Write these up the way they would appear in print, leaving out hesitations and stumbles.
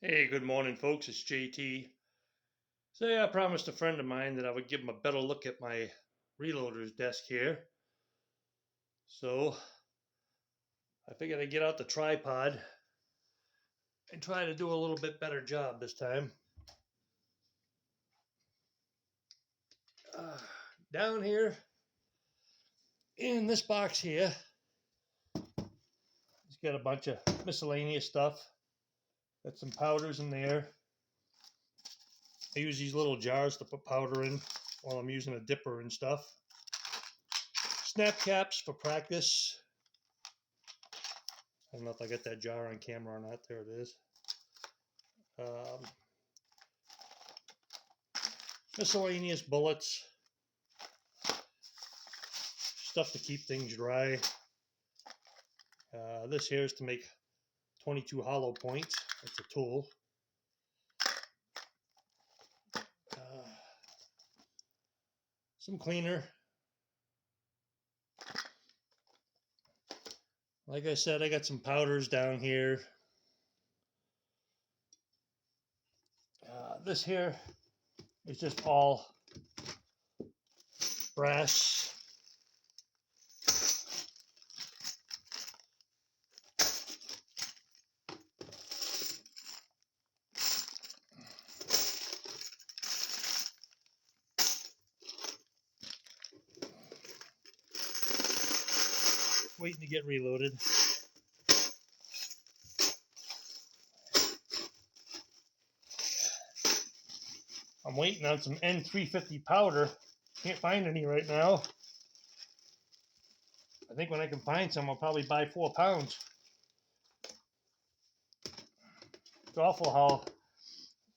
Hey, good morning, folks. It's JT. Say, I promised a friend of mine that I would give him a better look at my reloader's desk here. So I figured I'd get out the tripod and try to do a little bit better job this time. Down here in this box here, it's got a bunch of miscellaneous stuff. Got some powders in there. I use these little jars to put powder in while I'm using a dipper and stuff. Snap caps for practice. I don't know if I got that jar on camera or not. There it is. Miscellaneous bullets. Stuff to keep things dry. This here is to make 22 hollow points. It's a tool. Some cleaner. Like I said, I got some powders down here. This here is just all brass. Waiting to get reloaded. I'm waiting on some N350 powder. Can't find any right now. I think when I can find some, I'll probably buy 4 pounds. It's awful how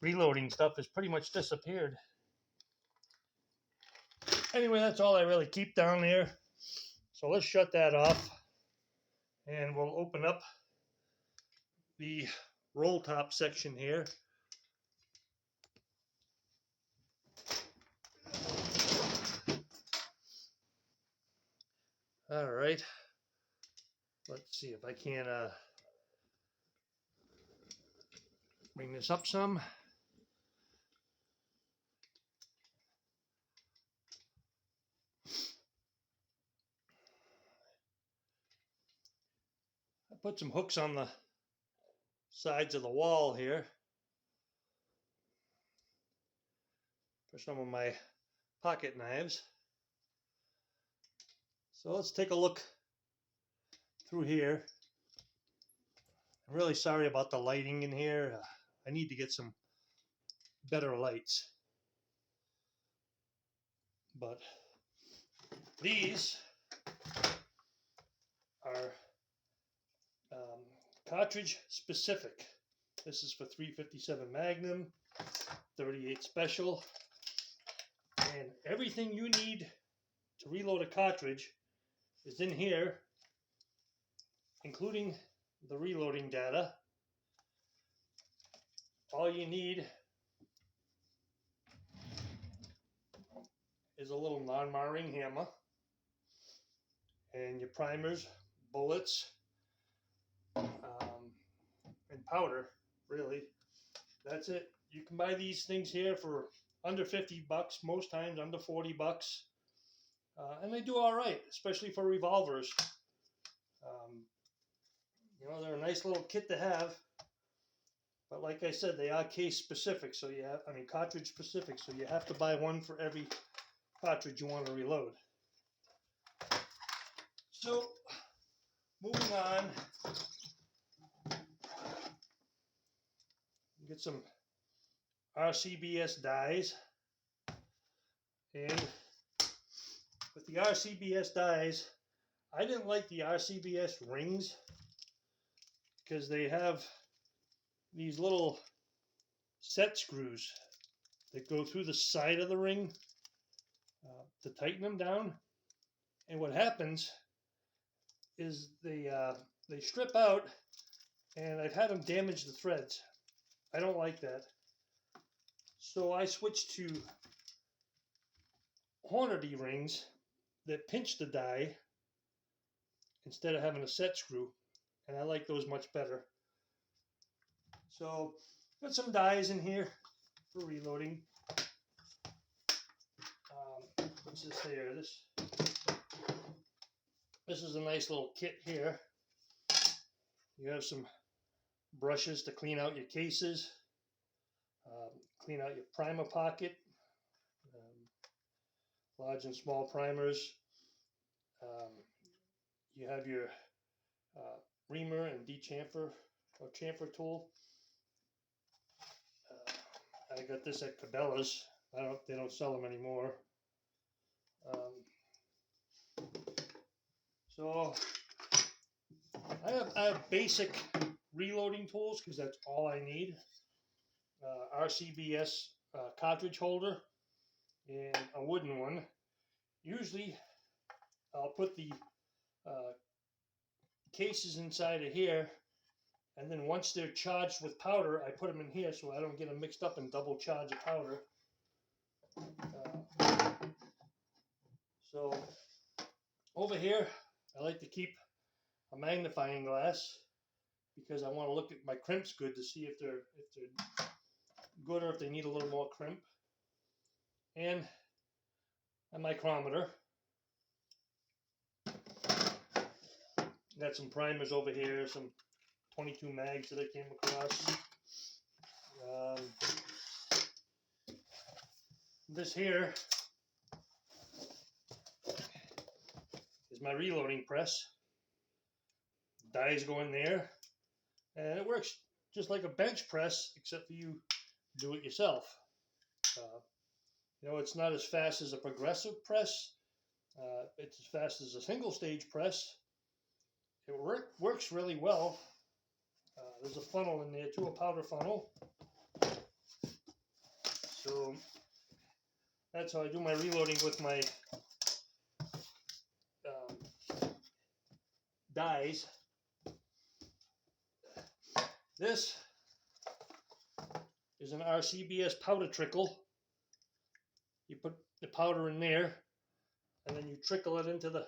reloading stuff has pretty much disappeared. Anyway, that's all I really keep down there. So let's shut that off. And we'll open up the roll top section here. All right, let's see if I can bring this up some. I put some hooks on the sides of the wall here for some of my pocket knives. So let's take a look through here. I'm really sorry about the lighting in here. I need to get some better lights. But these are cartridge specific. This is for 357 Magnum, 38 Special, and everything you need to reload a cartridge is in here, including the reloading data. All you need is a little non-marring hammer and your primers, bullets, and powder, really. That's it. You can buy these things here for under 50 bucks, most times under 40 bucks. And they do all right, especially for revolvers. You know, they're a nice little kit to have. But like I said, they are case specific, so you have, cartridge specific, so you have to buy one for every cartridge you want to reload. So, moving on, get some Rcbs dies, and with the Rcbs dies, I didn't like the Rcbs rings because they have these little set screws that go through the side of the ring to tighten them down. And what happens is they strip out, and I've had them damage the threads. I don't like that. So I switched to Hornady rings that pinch the die instead of having a set screw, and I like those much better. So Got some dies in here for reloading. What's this here? This is a nice little kit here. You have some brushes to clean out your cases, clean out your primer pocket, large and small primers. You have your reamer and dechamfer or chamfer tool. I got this at Cabela's. They don't sell them anymore. So I have basic reloading tools because that's all I need. Rcbs cartridge holder and a wooden one. Usually I'll put the cases inside of here, and then once they're charged with powder, I put them in here so I don't get them mixed up and double charge of powder. So over here, I like to keep a magnifying glass because I want to look at my crimps good to see if they're good or if they need a little more crimp. And a micrometer. Got some primers over here, some 22 mags that I came across. This here is my reloading press. Dies go in there, and it works just like a bench press, except for you do it yourself. It's not as fast as a progressive press. It's as fast as a single stage press. It works really well. There's a funnel in there too, a powder funnel. So that's how I do my reloading with my dies. This is an Rcbs powder trickle. You put the powder in there, and then you trickle it into the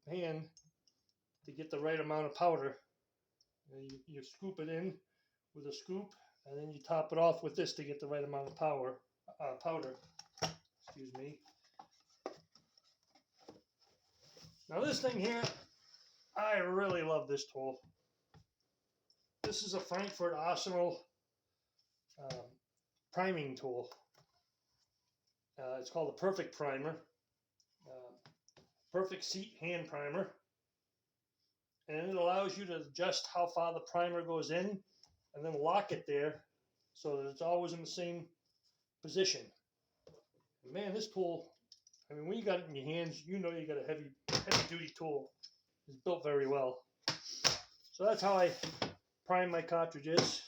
pan to get the right amount of powder. You scoop it in with a scoop, and then you top it off with this to get the right amount of powder. Excuse me. Now this thing here, I really love this tool. This is a Frankfurt Arsenal priming tool. It's called the Perfect Primer. Perfect Seat Hand Primer. And it allows you to adjust how far the primer goes in and then lock it there so that it's always in the same position. And man, this tool, when you got it in your hands, you know you got a heavy duty tool. It's built very well. So that's how I prime my cartridges.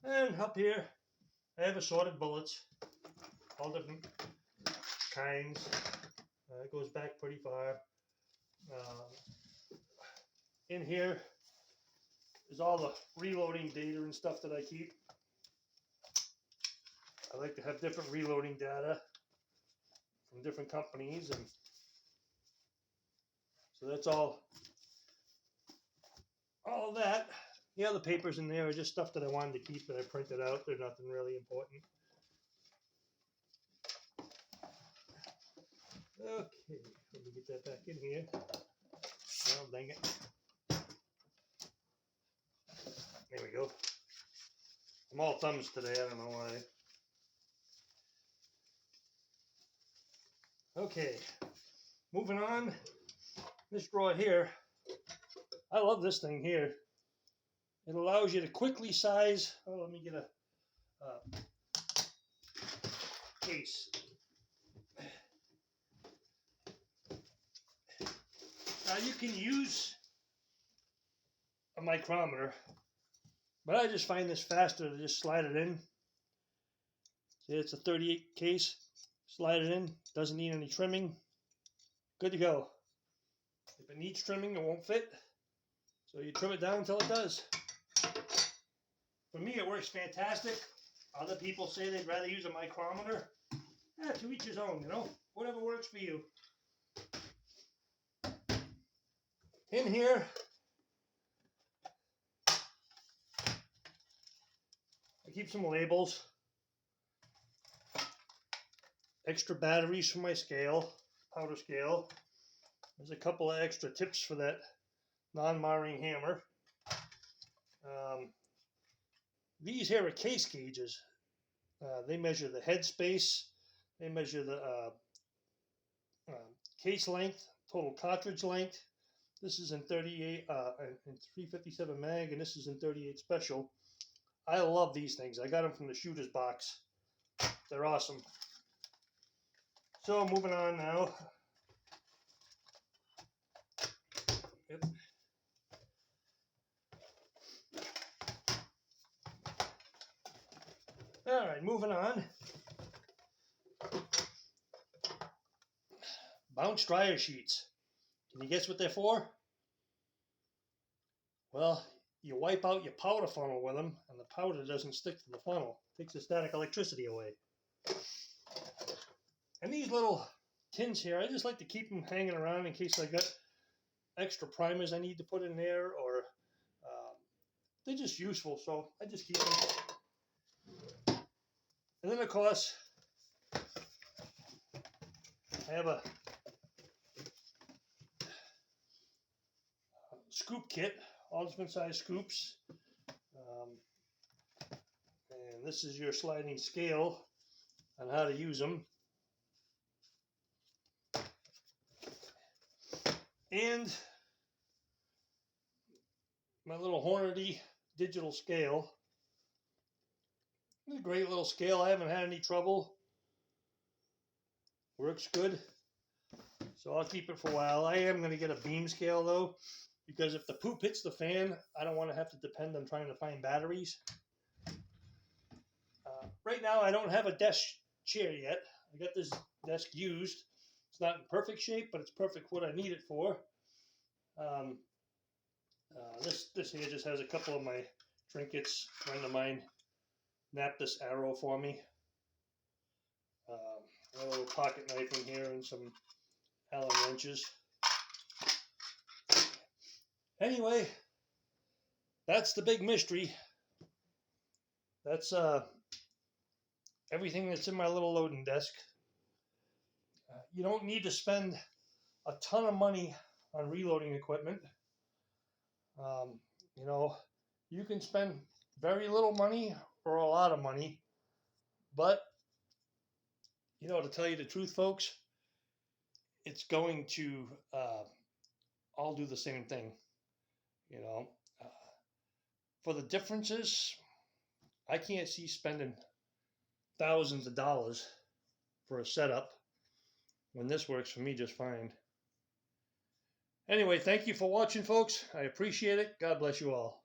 And up here, I have assorted bullets, all different kinds. It goes back pretty far. In here is all the reloading data and stuff that I keep. I like to have different reloading data from different companies, and so that's all of that. The other papers in there are just stuff that I wanted to keep that I printed out. They're nothing really important. Okay, let me get that back in here. Oh, dang it. There we go. I'm all thumbs today, I don't know why. Okay, moving on. This drawer here, I love this thing here. It allows you to quickly size. Oh, let me get a case. Now you can use a micrometer, but I just find this faster to just slide it in. See, it's a 38 case. Slide it in. Doesn't need any trimming. Good to go. If it needs trimming, it won't fit. So you trim it down until it does. For me, it works fantastic. Other people say they'd rather use a micrometer. To each his own, whatever works for you. In here, I keep some labels, extra batteries for my scale, powder scale. There's a couple of extra tips for that non-marring hammer. These here are case gauges. They measure the head space, they measure the case length, total cartridge length. This is in 38 and 357 mag, and this is in 38 special. I love these things. I got them from the shooter's box. They're awesome. So moving on now. Yep. All right, moving on. Bounce dryer sheets. Can you guess what they're for? Well, you wipe out your powder funnel with them, and the powder doesn't stick to the funnel. It takes the static electricity away. And these little tins here, I just like to keep them hanging around in case I got extra primers I need to put in there, or they're just useful, so I just keep them. And then, of course, I have a scoop kit, all different size scoops. And this is your sliding scale on how to use them. And my little Hornady digital scale. It's a great little scale. I haven't had any trouble. Works good. So I'll keep it for a while. I am going to get a beam scale though, because if the poop hits the fan, I don't want to have to depend on trying to find batteries. Right now, I don't have a desk chair yet. I got this desk used. It's not in perfect shape, but it's perfect what I need it for. This here just has a couple of my trinkets. A friend of mine napped this arrow for me. A little pocket knife in here and some Allen wrenches. Anyway, that's the big mystery. That's everything that's in my little loading desk. You don't need to spend a ton of money on reloading equipment. You know, you can spend very little money or a lot of money, but you know, to tell you the truth, folks, it's going to all do the same thing. You know, for the differences, I can't see spending thousands of dollars for a setup when this works for me just fine. Anyway, thank you for watching, folks. I appreciate it. God bless you all.